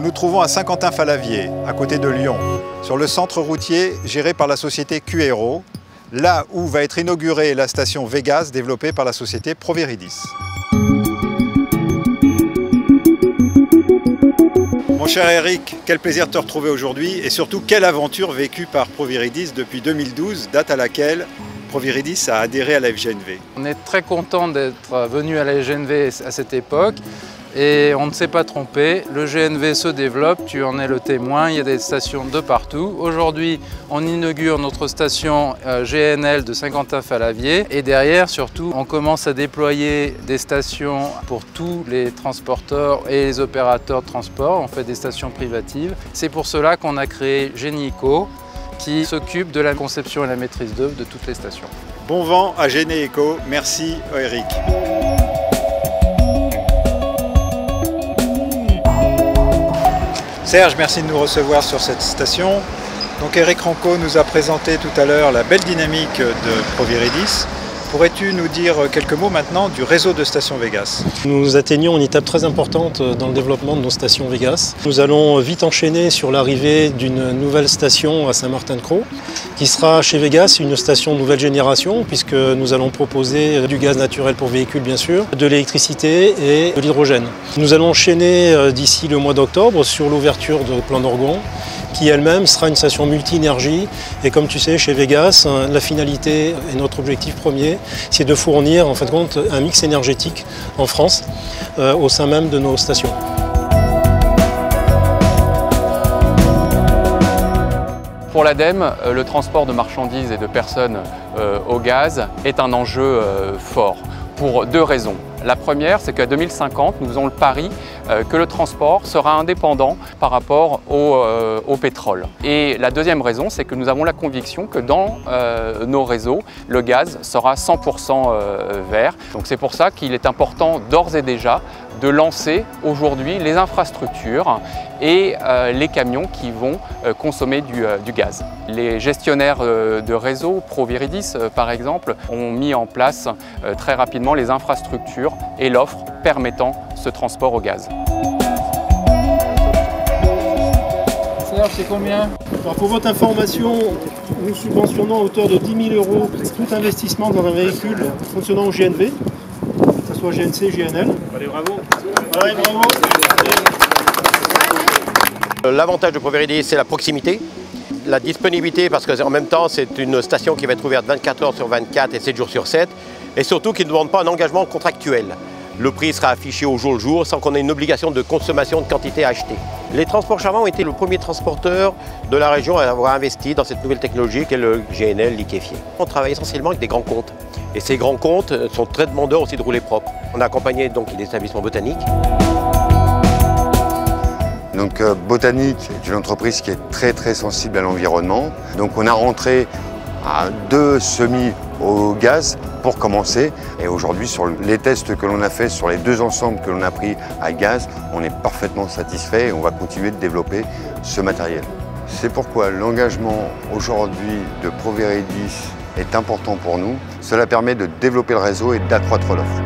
nous trouvons à Saint-Quentin-Fallavier, à côté de Lyon, sur le centre routier géré par la société Cuero, là où va être inaugurée la station Vegas développée par la société Proviridis. Mon cher Eric, quel plaisir de te retrouver aujourd'hui et surtout quelle aventure vécue par Proviridis depuis 2012, date à laquelle Proviridis a adhéré à la FGNV. On est très content d'être venu à la FGNV à cette époque et on ne s'est pas trompé. Le GNV se développe, tu en es le témoin, il y a des stations de partout. Aujourd'hui, on inaugure notre station GNL de Saint-Quentin-Fallavier et derrière, surtout, on commence à déployer des stations pour tous les transporteurs et les opérateurs de transport. On fait des stations privatives. C'est pour cela qu'on a créé Génie-Eco, qui s'occupe de la conception et la maîtrise d'œuvre de toutes les stations. Bon vent à Génie-Eco, merci Eric. Serge, merci de nous recevoir sur cette station. Donc Eric Ranco nous a présenté tout à l'heure la belle dynamique de Proviridis. Pourrais-tu nous dire quelques mots maintenant du réseau de stations Vegas? Nous atteignons une étape très importante dans le développement de nos stations Vegas. Nous allons vite enchaîner sur l'arrivée d'une nouvelle station à Saint-Martin-de-Crau, qui sera chez Vegas une station nouvelle génération, puisque nous allons proposer du gaz naturel pour véhicules bien sûr, de l'électricité et de l'hydrogène. Nous allons enchaîner d'ici le mois d'octobre sur l'ouverture de Plan d'Orgon, qui elle-même sera une station multi-énergie. Et comme tu sais, chez Vegas, la finalité et notre objectif premier, c'est de fournir en fin de compte un mix énergétique en France au sein même de nos stations. Pour l'ADEME, le transport de marchandises et de personnes au gaz est un enjeu fort pour deux raisons. La première, c'est qu'à 2050, nous faisons le pari que le transport sera indépendant par rapport au pétrole. Et la deuxième raison, c'est que nous avons la conviction que dans nos réseaux, le gaz sera 100% vert. Donc c'est pour ça qu'il est important d'ores et déjà de lancer aujourd'hui les infrastructures et les camions qui vont consommer du gaz. Les gestionnaires de réseau, Proviridis par exemple, ont mis en place très rapidement les infrastructures et l'offre permettant ce transport au gaz. Serge, c'est combien? Alors pour votre information, nous subventionnons à hauteur de 10 000 € tout investissement dans un véhicule fonctionnant au GNV, que ce soit GNC, GNL. Allez, bravo! Allez, bravo! L'avantage de Proviridis, c'est la proximité, la disponibilité, parce qu'en même temps, c'est une station qui va être ouverte 24 heures sur 24 et 7 jours sur 7, et surtout qui ne demande pas un engagement contractuel. Le prix sera affiché au jour le jour sans qu'on ait une obligation de consommation de quantité à acheter. Les transports Charvin ont été le premier transporteur de la région à avoir investi dans cette nouvelle technologie qu'est le GNL liquéfié. On travaille essentiellement avec des grands comptes. Et ces grands comptes sont très demandeurs aussi de rouler propre. On a accompagné donc les établissements botaniques. Donc Botanique est une entreprise qui est très sensible à l'environnement. Donc on a rentré à 2 semis au gaz pour commencer. Et aujourd'hui, sur les tests que l'on a fait sur les 2 ensembles que l'on a pris à gaz, on est parfaitement satisfait et on va continuer de développer ce matériel. C'est pourquoi l'engagement aujourd'hui de Proviridis est important pour nous. Cela permet de développer le réseau et d'accroître l'offre.